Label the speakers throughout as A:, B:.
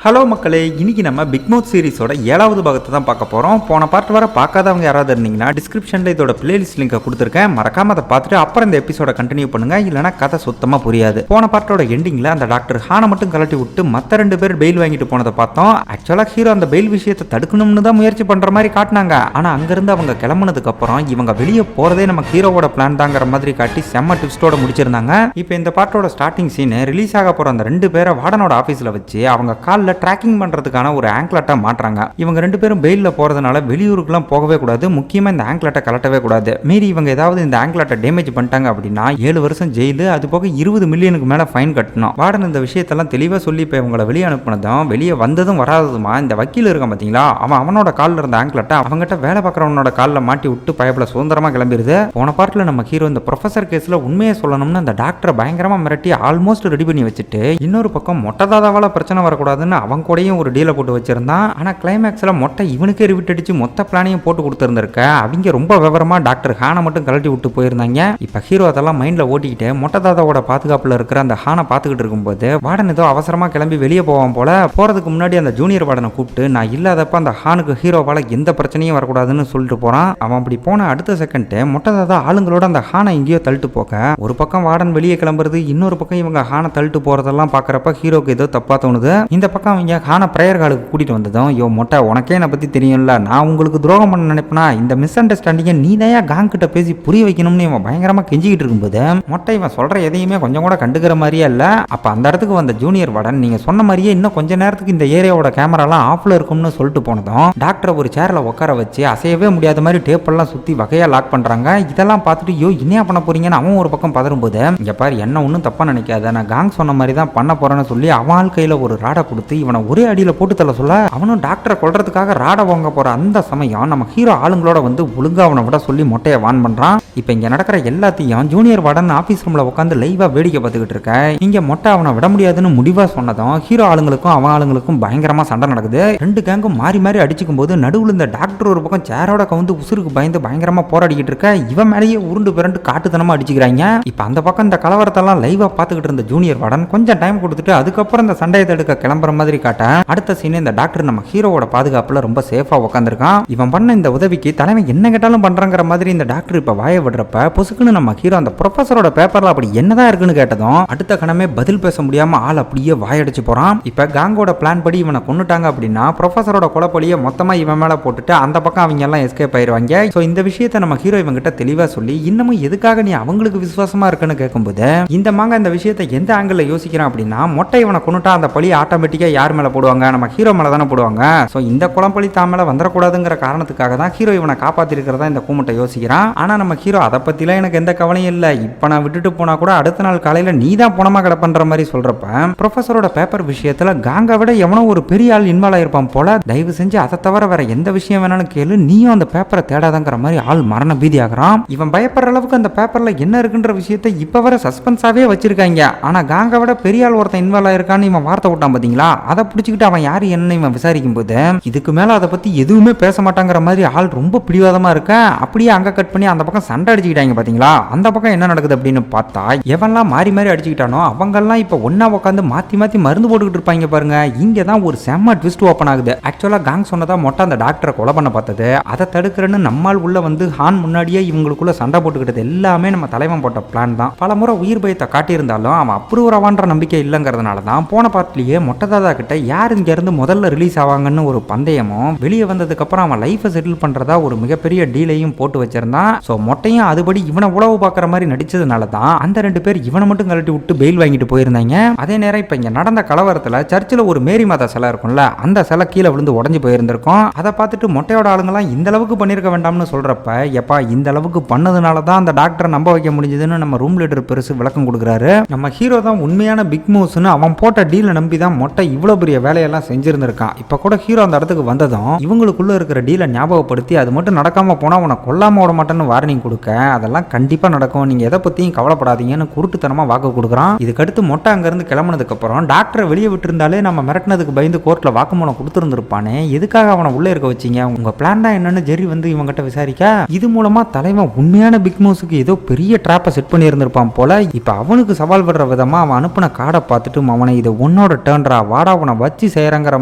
A: Hello மக்களே, இன்னைக்கு நம்ம பிக் மவுத் சீரிஸோட 7வது பாகத்தை தான் பார்க்க போறோம். போன பார்ட் வர பார்க்காதவங்க யாராவது இருந்தீங்கன்னா டிஸ்கிரிப்ஷன்ல இதோட பிளேலிஸ்ட் லிங்கை கொடுத்துருக்கேன். மறக்காம அதை பார்த்துட்டு அப்புறம் இந்த எபிசோட கண்டினியூ பண்ணுங்க, இல்லைனா கதை சுத்தமா புரியாது. போன பார்ட்டோட எண்டிங்ல அந்த டாக்டர் ஹானை மட்டும் கலட்டி விட்டு மற்ற 2 பேர் பெயில் வாங்கிட்டு போனதை பார்த்தோம். ஆக்சுவலா ஹீரோ அந்த பெயில் விஷயத்தை தடுக்கணும்னு தான் முயற்சி பண்ற மாதிரி காட்டினாங்க. ஆனா அங்கிருந்து அவங்க கிளம்புனதுக்கு அப்புறம் இவங்க வெளியே போறதே நம்ம ஹீரோவோட பிளான் தாங்கிற மாதிரி காட்டி செம்ம ட்விஸ்டோட முடிச்சிருந்தாங்க. இப்போ இந்த பார்ட்டோட ஸ்டார்டிங் சீன் ரிலீஸ் ஆக போற அந்த 2 பேரை வார்டனோட ஆபீஸ்ல வச்சு அவங்க கால்ல ட்ராக்கிங் பண்றதுக்கான ஒரு ஆங்க்லெட்டை மாற்றாங்க. இவங்க 2 பேரும் பெயில்ல போறதுனால வெளியூருக்குலாம் போகவே கூடாது, முக்கியமா இந்த ஆங்க்லெட்டை கலட்டவே கூடாது. மீறி இவங்க ஏதாவது இந்த ஆங்க்லெட்டை டேமேஜ் பண்ணிட்டாங்க அப்படின்னா 7 வருஷம் ஜெயிலு, அது போக 20 மில்லியனுக்கு மேல ஃபைன் கட்டணும். வார்டன் இந்த விஷயத்தெல்லாம் தெளிவா சொல்லி இப்போ இவங்களை வெளியே அனுப்புனதும் வெளியே வந்ததும் வராததுமா இந்த வக்கீல் இருக்கான் பாத்தீங்களா, அவனோட காலில் இருந்த ஆங்க்லெட்டை அவங்ககிட்ட வேலை பார்க்குறவனோட காலில் மாட்டி விட்டு பயப்பட சுதந்திரமா கிளம்பிடுது. போன பார்ட்ல நம்ம ஹீரோ இந்த ப்ரொஃபசர் கேஸ்ல உண்மையை சொல்லணும்னு அந்த டாக்டரை பயங்கரமா மிரட்டி ஆல்மோஸ்ட் ரெடி பண்ணி வச்சுட்டு இன்னொரு பக்கம் மொட்டை தாதாவால பிரச்சனை வரக்கூடாதுன்னு அவங்க கூடயும் ஒரு டீலை போட்டு வச்சிருந்தான். ஆனா கிளைமேக்ஸ்ல மொட்டை இவனுக்கே ரிவிட் அடிச்சு மொத்த பிளானையும் போட்டு கொடுத்துருந்துருக்க. அவங்க ரொம்ப விவரமா டாக்டர் ஹானை மட்டும் கழட்டி விட்டு போயிருந்தாங்க. இப்ப ஹீரோ அதெல்லாம் மைண்ட்ல ஓட்டிக்கிட்டு மொட்டை தாதாவோட பாதுகாப்புல இருக்கிற அந்த ஹானை பார்த்துக்கிட்டு இருக்கும்போது வார்டன் ஏதோ அவசரமா கிளம்பி வெளியே போவான் போல. போறதுக்கு முன்னாடி அந்த ஜூனியர் வார்டனை கூப்பிட்டு நான் இல்லாதப்ப அந்த ஹானுக்கு ஹீரோவால எந்த பிரச்சனையும் வரக்கூடாதுன்னு சொல்லிட்டு போறான். அவன் அப்படி போன அடுத்த செகண்ட் மொட்டை தாதா ஆளுங்களோட அந்த ஹானை எங்கேயோ தள்ளிட்டு போக ஒரு பக்கம் வார்டன் வெளியே கிளம்புறது, இன்னொரு பக்கம் இவங்க ஹானை தள்ளிட்டு போறதெல்லாம் பாக்குறப்ப ஹீரோக்கு ஏதோ தப்பா தோணுது. இந்த பக்கம் அவங்க ஹானை பிரேயர் ஹாலுக்கு கூட்டிட்டு வந்ததும் யோ மொட்டை உனக்கே என்னை பத்தி தெரியும்ல, நான் உங்களுக்கு துரோகம் பண்ண நினைப்பேனா, இந்த மிஸ் அண்டர்ஸ்டாண்டிங்கை நீ தான் காங் கிட்ட பேசி புரிய வைக்கணும்னு இவன் பயங்கரமா கெஞ்சிக்கிட்டு இருக்கும்போது மொட்டை இவன் சொல்ற எதையுமே கொஞ்சம் கூட கண்டுக்கிற மாதிரியே இல்ல. அப்ப அந்த இடத்துக்கு வந்த ஜூனியர் வார்டன் நீங்க சொன்ன மாதிரியே இன்னும் கொஞ்ச நேரத்துக்கு இந்த ஏரியாவோட கேமராலாம் ஆஃப்ல இருக்கும்னு சொல்லிட்டு போனதும் டாக்டர் ஒரு சேர்ல உட்கார வச்சு அசையவே முடியாத மாதிரி டேப் எல்லாம் சுத்தி வகையா லாக் பண்றாங்க. இதெல்லாம் பார்த்துட்டு யோ என்ன பண்ண போறீங்கன்னு அவன் ஒரு பக்கம் பதறும்போது இங்க பாரு என்ன ஒன்னும் தப்பா நினைக்காத, நான் காங் சொன்ன மாதிரி தான் பண்ண போறேன்னு சொல்லி அவன் கையில ஒரு ராடை கொடுத்து இவனை ஒரே அடியில போட்டு தள்ள சொல்ல அவனும் டாக்டரை கொல்றதுக்காக ராடை வாங்க போற அந்த சமயம் நம்ம ஹீரோ ஆளுங்களோட வந்து ஒழுங்கா அவனை விட சொல்லி மொட்டையை வான் பண்றான். இப்ப இங்க நடக்கிற எல்லாத்தையும் ஜூனியர் வார்டன் ஆபீஸ் ரூம்ல உட்காந்து லைவா வேடிக்கை பார்த்துக்கிட்டு இருக்க. இங்க மொட்டை அவனை விட முடியாதுன்னு முடிவா சொன்னதும் ஹீரோ ஆளுங்களுக்கும் அவன் ஆளுங்களுக்கும் பயங்கரமா சண்டை நடக்குது. 2 கேங்கும் மாறி மாறி அடிச்சுக்கும் போது நடுவுல இந்த டாக்டர் ஒரு பக்கம் சேரோட கவுந்து உசுருக்கு பயந்து பயங்கரமா போராடிக்கிட்டு இருக்க. இவன் மேலேயே உருண்டு பிறண்டு காட்டுத்தனமா அடிச்சுக்கிறாங்க. இப்ப அந்த பக்கம் இந்த கலவரத்தெல்லாம் லைவா பார்த்துக்கிட்டு இருந்த ஜூனியர் வார்டன் கொஞ்சம் டைம் கொடுத்துட்டு அதுக்கப்புறம் இந்த சண்டையை தடுக்க கிளம்புற மாதிரி காட்ட அடுத்த சீன் இந்த டாக்டர் நம்ம ஹீரோவோட பாதுகாப்புல ரொம்ப சேஃபா உட்காந்துருக்கான். இவன் பண்ண இந்த உதவிக்கு தலைமை என்ன கேட்டாலும் பண்றங்கிற மாதிரி இந்த டாக்டர் இப்ப வாய விடுறப்ப பொசுக்குன்னு நம்ம ஹீரோ அந்த ப்ரொஃபஸரோட பேப்பர்ல அப்படி என்னதான் இருக்குன்னு கேட்டதும் அடுத்த கணமே பதில் பேச முடியாம ஆள் அப்படியே வாயடிச்சு போறான். இப்ப காங்கோட பிளான் படி இவனை கொன்னுட்டாங்க அப்படின்னா ப்ரொஃபஸரோட கொலைப்பழியை மொத்தமா இவன் மேல போட்டுட்டு அந்த பக்கம் அவங்க எல்லாம் எஸ்கேப் ஆயிருவாங்க. சோ இந்த விஷயத்தை நம்ம ஹீரோ இவங்க கிட்ட தெளிவா சொல்லி இன்னமும் எதுக்காக நீ அவங்களுக்கு விசுவாசமா இருக்குன்னு கேட்கும்போது இந்த மாங்க இந்த விஷயத்தை எந்த ஆங்கிள் யோசிக்கிறான் அப்படின்னா மொட்டை இவனை கொன்னுட்டா அந்த பழி ஆட்டோமேட்டிக்கா யார் மேல போடுவாங்க, நம்ம ஹீரோ மேல தானே போடுவாங்க. சோ இந்த குளம்பழி தான் மேல வந்துடக்கூடாதுங்கிற காரணத்துக்காக தான் ஹீரோ இவனை காப்பாத்தி இருக்கிறதா இந்த கூமுட்டை யோசிக்கிறான். ஆனா நம்ம ஹீரோ அதை பத்திலாம் எனக்கு எந்த கவலையும் இல்ல, இப்ப நான் விட்டுட்டு போனா கூட அடுத்த நாள் காலையில நீ தான் பணமா கிடப்பன்ற மாதிரி சொல்றப்ப ப்ரொஃபஸரோட பேப்பர் விஷயத்துல காங்கை விட எவனோ ஒரு பெரிய ஆள் இன்வால்வ் ஆயிருப்பான் போல, தயவு செஞ்சு அதை தவிர வேற எந்த விஷயம் வேணாலும் கேளு, நீயும் அந்த பேப்பரை தேடாதங்கிற மாதிரி ஆள் மரண பீதி ஆகிறான். இவன் பயப்படுற அளவுக்கு அந்த பேப்பர்ல என்ன இருக்குன்ற விஷயத்தை இப்ப வர சஸ்பென்ஸாவே வச்சிருக்காங்க. ஆனா காங்கை விட பெரிய ஆள் ஒருத்தன் இன்வால்வ் ஆயிருக்கான்னு இவன் வார்த்தை விட்டான் பாத்தீங்களா, அதை பிடிச்சிக்கிட்டு அவன் யாரு என்ன இவன் விசாரிக்கும் போது இதுக்கு மேல அதை பத்தி எதுவுமே பேச மாட்டாங்கிற மாதிரி ஆள் ரொம்ப பிடிவாதமா இருக்க. அப்படியே அங்க கட் பண்ணி அந்த பக்கம் சண்டை அடிச்சுக்கிட்டாங்க பாத்தீங்களா. அந்த பக்கம் என்ன நடக்குது அப்படின்னு பார்த்தா எவன்லாம் மாறி மாறி அடிச்சுக்கிட்டானோ அவங்கெல்லாம் இப்ப ஒன்னா உட்காந்து மாத்தி மாத்தி மருந்து போட்டுக்கிட்டு இருப்பாங்க பாருங்க. இங்க தான் ஒரு செம்ம ட்விஸ்ட் ஓப்பன் ஆகுது. ஆக்சுவலா காங் சொன்னதா மொட்டை அந்த டாக்டரை கொலை பண்ண பார்த்தது, அதை தடுக்கிறன்னு நம்மால் உள்ள வந்து ஹான் முன்னாடியே இவங்களுக்குள்ள சண்டை போட்டுக்கிட்டது எல்லாமே நம்ம தலைவன் போட்ட பிளான் தான். பல முறை உயிர் பயத்தை காட்டியிருந்தாலும் அவன் அப்ரூவர் ஆவான்ற நம்பிக்கை இல்லைங்கிறதுனால தான் போன பார்ட்லயே மொட்டை தாதா கிட்ட யார் இங்க இருந்து முதல்ல ரிலீஸ் ஆவாங்கன்னு ஒரு பந்தயமும் வெளியே வந்ததுக்கு அப்புறம் அவன் லைஃபை செட்டில் பண்றதா ஒரு மிகப்பெரிய டீலையும் போட்டு வச்சிருந்தான். சோ மொட்டையும் அதுபடி இவனை உளவு பார்க்குற மாதிரி நடிச்சதுனால தான் அந்த 2 பேர் இவனை மட்டும் கழட்டி விட்டு பெயில் வாங்கிட்டு போயிருந்தாங்க. அதே நேரம் இப்ப இங்க நடந்த கலவரத்துல சர்ச்சில் ஒரு மேரி மாதா சிலை இருக்கும்ல, அந்த சிலை கீழே விழுந்து உடஞ்சு போயிருந்திருக்கும். அதை பார்த்துட்டு மொட்டையோட ஆளுங்கெல்லாம் இந்த அளவுக்கு பண்ணிருக்க வேண்டாம்னு சொல்றப்ப எப்பா இந்த அளவுக்கு பண்ணதுனால தான் அந்த டாக்டரை நம்ப வைக்க முடிஞ்சதுன்னு நம்ம ரூம் லீடர் பெருசு விளக்கம் கொடுக்குறாரு. நம்ம ஹீரோ தான் உண்மையான பிக் மூவ்ஸ்னு அவன் போட்ட டீலை நம்பி தான் மொட்டை இவ்வளவு பெரிய வேலையெல்லாம் செஞ்சிருந்திருக்கான். இப்ப கூட ஹீரோ அந்த இடத்துக்கு வந்ததும் இவங்களுக்குள்ள இருக்கிற டீலை ஞாபகப்படுத்தி அது மட்டும் நடக்காம போனா உன கொல்லாம விட மாட்டேன்னு வார்னிங் கொடுக்க அதெல்லாம் கண்டிப்பா நடக்கும், நீங்க எதை பத்தியும் கவலைப்படாதீங்கன்னு குருட்டுத்தனமா வாக்கு கொடுக்குறான். இதுக்கடுத்து மொட்டை அங்கிருந்து கிளம்புனதுக்கு அப்புறம் டாக்டரை வெளியே விட்டு இருந்தாலே நம்ம மிரட்டினதுக்கு பயந்து கோர்ட்ல வாக்குமூலம் கொடுத்துருந்துருப்பானே, எதுக்காக அவனை உள்ள இருக்க வச்சீங்க, உங்க பிளான் தான் என்னன்னு ஜெரி வந்து இவங்கிட்ட விசாரிக்க இது மூலமா தலைவன் உண்மையான பிக் மவுஸுக்கு ஏதோ பெரிய ட்ராப்பை செட் பண்ணி இருந்திருப்பான் போல. இப்ப அவனுக்கு சவால் விடுற விதமா அவன் அனுப்பின கார்டை பார்த்துட்டு அவனை இது உன்னோட டேர்ன்ரா வாடா உன வச்சு செய்யறங்கிற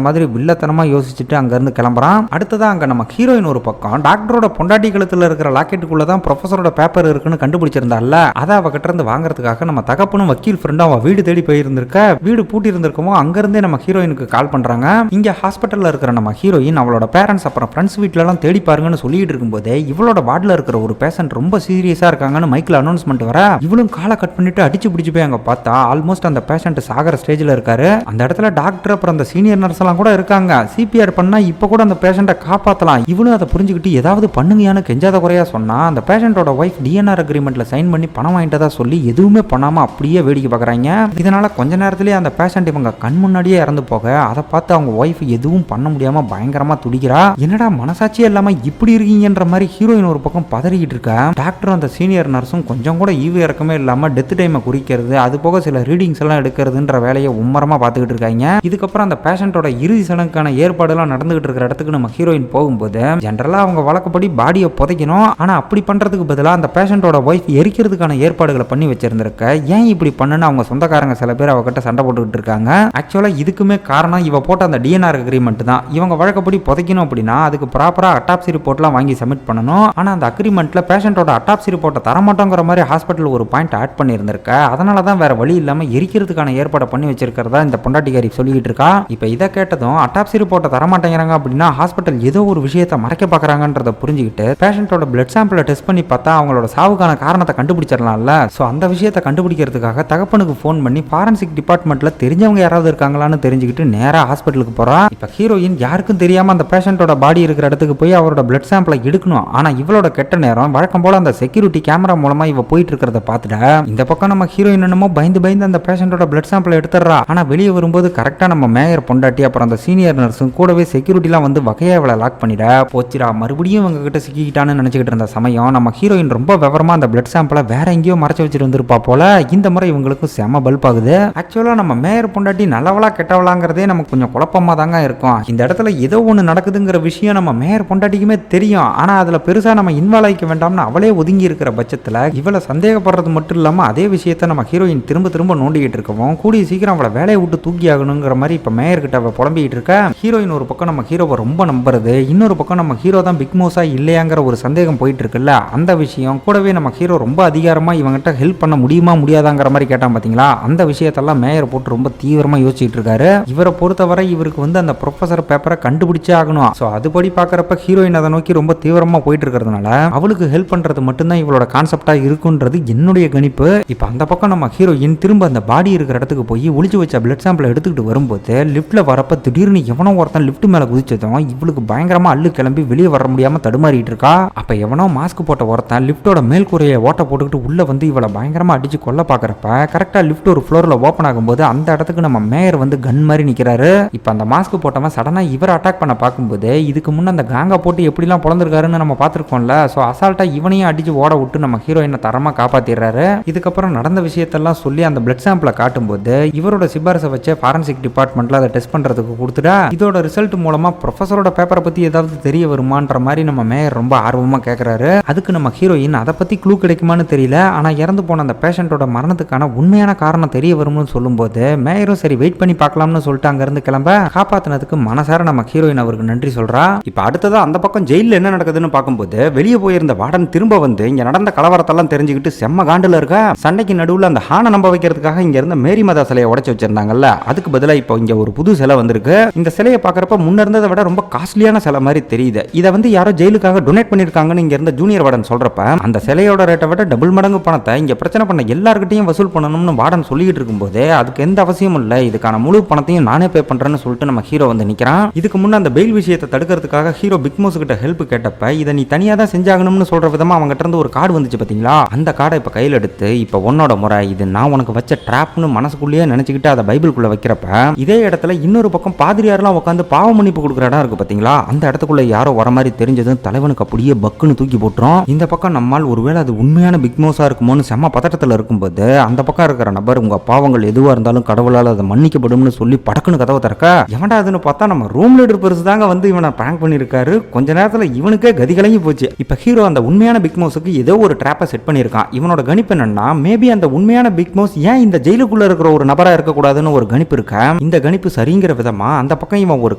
A: மாதிரி வில்லத்தனமா யோசிச்சுட்டு அங்க இருந்து கிளம்புறான். அடுத்ததான் அங்க நம்ம ஹீரோயின் ஒரு பக்கம் டாக்டரோட பொண்டாட்டி கழுத்துல இருக்கிற லாக்கெட்டுக்குள்ள தான் ப்ரொஃபஸரோட பேப்பர் இருக்குன்னு கண்டுபிடிச்சிருந்தால அதை அவகிட்ட இருந்து வாங்குறதுக்காக நம்ம தகப்பனும் வக்கீல் ஃப்ரெண்டும் அவ வீடு தேடி போயிருந்திருக்க. வீடு பூட்டி இருந்திருக்கமோ அங்க இருந்தே நம்ம ஹீரோயினுக்கு கால் பண்றாங்க. இங்க ஹாஸ்பிட்டல்ல இருக்கிற நம்ம ஹீரோயின் அவளோட பேரண்ட்ஸ் அப்புறம் ஃப்ரெண்ட்ஸ் வீட்ல எல்லாம் தேடி பாருங்கன்னு சொல்லிட்டு இருக்கும்போதே இவளோட வார்டுல இருக்கிற ஒரு பேஷண்ட் ரொம்ப சீரியஸா இருக்காங்கன்னு மைக்ல அனௌன்ஸ்மெண்ட் வர இவளும் காலை கட் பண்ணிட்டு அடிச்சு பிடிச்சு போய் அங்க பார்த்தா ஆல்மோஸ்ட் அந்த பேஷண்ட் சாகர ஸ்டேஜ்ல இருக்காரு. அந்த இடத்துல டாக்டர் அப்புறம் அந்த சீனியர் நர்ஸ் எல்லாம் கூட இருக்காங்க. சிபிஆர் பண்ணா இப்ப கூட அந்த பேஷண்ட்டை காப்பாத்தலாம். இவளும் அதை புரிஞ்சுக்கிட்டு ஏதாவது பண்ணுங்கயான்னு கெஞ்சாத குறையா சொன்னா அந்த பேஷண்டோட ஒய்ஃப் டிஎன்ஆர் அக்ரிமெண்ட்ல சைன் பண்ணி பணம் வாங்கிட்டதா சொல்லி எதுவுமே பண்ணாம அப்படியே வேடிக்கை பார்க்கறாங்க. இதனால கொஞ்ச நேரத்திலேயே அந்த பேஷண்ட் இவங்க கண் முன்னாடியே இறந்து போக அதை பார்த்து அவங்க ஒய்ஃப் எதுவும் பண்ண முடியாம பயங்கரமா துடிக்கிறா. என்னடா மனசாட்சியே இல்லாம இப்படி இருக்கீங்கன்ற மாதிரி ஹீரோயின் ஒரு பக்கம் பதறிக்கிட்டு இருக்கா. டாக்டரும் அந்த சீனியர் நர்ஸும் கொஞ்சம் கூட ஈவு இறக்கமே இல்லாம டெத் டைமை குறிக்கிறது அது போக சில ரீடிங்ஸ் எல்லாம் எடுக்கிறதுன்ற வேலையை உம்மரமா பார்த்துக்கிட்டு இருக்காங்க. இதுக்கப்புறம் அந்த பேஷண்டோட இறுதி சடங்குக்கான ஏற்பாடு எல்லாம் நடந்துகிட்டு இருக்கிற இடத்துக்கு நம்ம ஹீரோயின் போகும்போது ஜென்ரலா அவங்க வழக்கப்படி பாடியை புதைக்கணும். ஆனா அப்படி பண்றதுக்கு பதிலாக அந்த பேஷண்டோட ஒய்ஃப் எரிக்கிறதுக்கான ஏற்பாடுகளை பண்ணி வச்சிருந்திருக்க. ஏன் இப்படி பண்ணுன்னு அவங்க சொந்தக்காரங்க சில பேர் அவகிட்ட சண்டை போட்டுக்கிட்டு இருக்காங்க. ஆக்சுவலா இதுக்குமே காரணம் இவ போட்ட அந்த டிஎன்ஆர் அக்ரிமெண்ட் தான். இவங்க வழக்கப்படி புதைக்கணும் அப்படின்னா அதுக்கு ப்ராப்பரா அட்டாப்சி ரிப்போர்ட்லாம் வாங்கி சப்மிட் பண்ணணும். ஆனா அந்த அக்ரிமெண்ட்ல பேஷண்டோட அட்டாப்சி ரிப்போர்ட்டை தரமாட்டோங்கிற மாதிரி ஹாஸ்பிட்டல் ஒரு பாயிண்ட் ஆட் பண்ணியிருந்திருக்க. அதனால தான் வேற வழி இல்லாம எரிக்கிறதுக்கான ஏற்பாடு பண்ணி வச்சிருக்கிறதா இந்த பொண்டாட்டிகாரி சொல்லிட்டு இருக்கா. இப்ப இதை கேட்டதும் அட்டாப்சி ரிப்போர்ட்டை தரமாட்டேங்கிறாங்க அப்படின்னா ஹாஸ்பிட்டல் ஏதோ ஒரு விஷயத்தை மறைக்க பாக்குறாங்கன்றத புரிஞ்சுக்கிட்டு பேஷண்டோட பிளட் சாம்பிளை டெஸ்ட் பண்ணி பார்த்தா அவங்களோட சாவுக்கான காரணத்தை கண்டுபிடிச்சிடலாம்ல. சோ அந்த விஷயத்தை கண்டுபிடிக்கிறதுக்காக தகப்பனுக்கு ஃபோன் பண்ணி ஃபாரன்சிக் டிபார்ட்மெண்ட்ல தெரிஞ்சவங்க யாராவது இருக்காங்களான்னு தெரிஞ்சுக்கிட்டு நேரா ஹாஸ்பிட்டலுக்கு போறா. இப்ப ஹீரோயின் யாருக்கும் தெரியாம அந்த பேஷண்டோட பாடி இருக்கிற இடத்துக்கு போய் அவரோட பிளட் சாம்பிளை எடுக்கணும். ஆனா இவளோட கெட்ட நேரம் வழக்கம் போல அந்த செக்யூரிட்டி கேமரா மூலமா இவ போயிட்டு இருக்கிறத பார்த்துட்டா. இந்த பக்கம் நம்ம ஹீரோயின் என்னமோ பயந்து அந்த பேஷண்டோட பிளட் சாம்பிளை எடுத்துறா. ஆனா வெளியே வரும்போது கரெக்டா நம்ம மேயர் பொண்டாட்டி அப்புறம் அந்த சீனியர் நர்ஸும் கூடவே செக்யூரிட்டிலாம் வந்து வகையா இவளை லாக் பண்ணிட போச்சுடா. மறுபடியும் இவங்க கிட்ட சிக்கிக்கிட்டான்னு நினைச்சுக்கிட்டு இருந்த சமயம் நம்ம ஹீரோயின் ரொம்ப விவரமா அந்த பிளட் சாம்பிளை வேற எங்கேயோ மறைச்சு வச்சுட்டு வந்திருப்பா போல. இந்த முறை இவங்களுக்கும் செம பல்ப் ஆகுது. ஆக்சுவலா நம்ம மேயர் பொண்டாட்டி நல்லவளா கெட்டவளாங்கிறதே நமக்கு கொஞ்சம் குழப்பமா தாங்க இருக்கும். இந்த இடத்துல ஏதோ ஒன்று நடக்குதுங்கிற விஷயம் நம்ம மேயர் பொண்டாட்டிக்குமே தெரியும். ஆனா அதுல பெருசா நம்ம இன்வால்வ் ஆகிக்க வேண்டாம்னு அவளே ஒதுங்கி இருக்கிற பட்சத்துல இவளை சந்தேகப்படுறது மட்டும் இல்லாம அதே விஷயத்த நம்ம ஹீரோயின் திரும்ப நோண்டிக்கிட்டு இருக்கவும் கூடிய சீக்கிரம் அவளை வேலையை விட்டு தூக்கி ஆகணுங்கிற மாதிரி இப்ப மேயர் கிட்ட அவ புலம்பிக்கிட்டு இருக்க. ஹீரோயின் ஒரு பக்கம் நம்ம ஹீரோவை ரொம்ப நம்புறது, இன்னொரு பக்கம் நம்ம ஹீரோ தான் பிக் மவுஸா இல்லையாங்கிற ஒரு சந்தேகம் போயிட்டு இருக்குல்ல. அந்த விஷயம் கூடவே நம்ம ஹீரோ ரொம்ப அதிகாரமா இவங்கிட்ட ஹெல்ப் பண்ண முடியுமா முடியாதாங்கிற மாதிரி கேட்டான் பாத்தீங்களா. அந்த விஷயத்தெல்லாம் மேயர் போட்டு ரொம்ப தீவிரமா யோசிச்சுட்டு இருக்காரு. இவரை பொறுத்தவரை இவருக்கு வந்து அந்த ப்ரொஃபசர் பேப்பரை கண்டுபிடிச்சே ஆகணும். சோ அதுபடி பாக்குறப்ப ஹீரோயின் அதை நோக்கி ரொம்ப தீவிரமா போயிட்டு இருக்கிறதுனால அவளுக்கு ஹெல்ப் பண்றது மட்டும்தான் இவளோட கான்செப்டா இருக்குன்றது என்னுடைய கணிப்பு. இப்ப அந்த பக்கம் நம்ம ஹீரோயின் திரும்ப அந்த பாடி இருக்கிற இடத்துக்கு போய் ஒளிச்சு வச்ச பிளட் சாம்பிள் எடுத்துக்கிட்டு வரும்போது லிப்ட்ல வரப்ப திடீர்னு எவனோ ஒருத்தன் லிப்ட் மேல குதிச்சதும் இவளுக்கு பயங்கரமா அள்ளு கிளம்பி வெளியே வர முடியாம தடுமாறிட்டு இருக்கா. அப்ப எவனோ மாஸ்க் போட்ட ஒருத்தன் லிப்டோட மேல் கூரையை ஓட்ட போட்டுக்கிட்டு உள்ள வந்து இவளை பயங்கரமா அடிச்சு கொல்ல பாக்குறப்ப கரெக்டா லிப்ட் ஒரு ஃப்ளோர்ல ஓபன் ஆகும்போது அந்த இடத்துக்கு நம்ம மேயர் வந்து கன் மாதிரி நிக்கிறாரு. இப்ப அந்த மாஸ்க் போட்டவன் சடனா இவரை அட்டாக் பண்ண பார்க்கும்போது இதுக்கு முன்ன அந்த காங்கா போட்டு எப்படிலாம் பிறந்திருக்காருன்னு நம்ம பார்த்திருக்கோம்ல. சோ அசால்ட்டா இவனையும் அடிச்சு ஓட விட்டு நம்ம ஹீரோயினை தரமா காப்பாத்திடுறாரு. இதுக்கப்புறம் நடந்த விஷயத்தெல்லாம் சொல்லி அந்த பிளட் சாம்பிளை காட்டும்போது இவரோட சிபாரிசை வச்சு ஃபாரன்சிக் டிபார்ட்மெண்ட்ல அதை டெஸ்ட் பண்றதுக்கு கொடுத்துட்டா. இதோட ரிசல்ட் மூலமா ப்ரொஃபஸரோட பேப்பரை பத்தி ஏதாவது தெரிய வருமான்ற மாதிரி நம்ம மேயர் ரொம்ப ஆர்வமா கேட்கிறாரு. அதுக்கு நம்ம ஹீரோயின் அதை பத்தி க்ளூ கிடைக்குமான்னு தெரியல. ஆனா இறந்து போன அந்த பேஷண்டோட மரணத்துக்கான உண்மையான காரணம் தெரிய வரும்னு சொல்லும்போது மேயரும் சரி வெயிட் பண்ணி பார்க்கலாம்னு சொல்லிட்டு அங்க இருந்து கிளம்ப காப்பாத்தினதுக்கு மனசார நம்ம ஹீரோயின் அவருக்கு நன்றி சொல்றா. இப்ப அடுத்ததா அந்த பக்கம் ஜெயில என்ன நடக்குதுன்னு பார்க்கும்போது வெளியே போயிருந்த வார்டன் திரும்ப வந்து இங்க நடந்த கலவரத்தெல்லாம் தெரிஞ்சுக்கிட்டு செம்ம காண்டுல இருக்கா. சண்டைக்கு நடுவுல அந்த ஹானை நம்ப வைக்கிறதுக்காக இங்க இருந்த மேரி மாதா சிலையை உடைச்சு வச்சிருந்தாங்கல்ல. அதுக்கு பதிலா இப்போ இங்க ஒரு புது சிலை வந்திருக்கு. இந்த சிலையை பாக்குறப்ப முன்ன இருந்ததை விட ரொம்ப காஸ்ட்லியான சிலை மாதிரி தெரியுது. இதை வந்து யாரோ ஜெயிலுக்காக டொனேட் பண்ணிருக்காங்கன்னு இங்க இருந்த ஜூனியர் வார்டன் சொல்றப்ப அந்த சிலையோட ரேட்டை விட டபுள் மடங்கு பணத்தை இங்க பிரச்சனை பண்ண எல்லார்கிட்டையும் வசூல் பண்ணணும்னு வார்டன் சொல்லிட்டு இருக்கும்போது அதுக்கு எந்த அவசியமும் இல்ல, இதுக்கான முழு பணத்தையும் நானே பே பண்றேன்னு சொல்லிட்டு நம்ம ஹீரோ வந்து நிக்கிறான். இதுக்கு முன்ன அந்த பெயில் விஷயத்தை தடுக்கிறதுக்காக ஹீரோ பிக் மவுஸ் கிட்ட ஹெல்ப் கேட்டப்ப இதை நீ தனியா தான் செஞ்சாகணும்னு சொல்ற விதமா அவங்க கிட்ட இருந்து ஒரு கார்டு வந்துச்சு பாத்தீங்களா. அந்த கார்டை இப்ப கையில் எடுத்து இப்ப உன்னோட முறை இது நான் உனக்கு வச்ச ட்ராப்னு மனசுக்குள்ளேயே நினைச்சுக்கிட்டு அதை பைபிளுக்குள்ள வைக்கிறப்ப இதே இடத்துல இன்னொரு பக்கம் பாதிரியாரெல்லாம் உட்காந்து பாவ மன்னிப்பு கொடுக்குற இடம் இருக்கு பாத்தீங்களா. அந்த இடத்துக்குள்ள யாரோ வர மாதிரி தெரிஞ்சதும் தலைவனுக்கு அப்படியே பக்குன்னு தூக்கி போட்டுரும். இந்த இந்த பக்கம் நம்மால் ஒருவேளை அது உண்மையான பிக் மவுஸா இருக்குமோன்னு செம்ம பதட்டத்தில் இருக்கும்போது அந்த பக்கம் இருக்கிற நபர் உங்க பாவங்கள் எதுவா இருந்தாலும் கடவுளால் அதை மன்னிக்கப்படும்னு சொல்லி படக்குன்னு கதவை திறக்க எவன்டா அதுன்னு பார்த்தா நம்ம ரூம் லீடர் பெருசு தாங்க வந்து இவனை பிராங்க் பண்ணியிருக்காரு. கொஞ்ச நேரத்தில் இவனுக்கே கதி கலங்கி போச்சு. இப்போ ஹீரோ அந்த உண்மையான பிக் மவுஸுக்கு ஏதோ ஒரு ட்ராப்பை செட் பண்ணியிருக்கான். இவனோட கணிப்பு என்னன்னா மேபி அந்த உண்மையான பிக் மவுஸ் ஏன் இந்த ஜெயிலுக்குள்ள இருக்கிற ஒரு நபரா இருக்கக்கூடாதுன்னு ஒரு கணிப்பு இருக்க. இந்த கணிப்பு சரிங்கிற விதமா அந்த பக்கம் இவன் ஒரு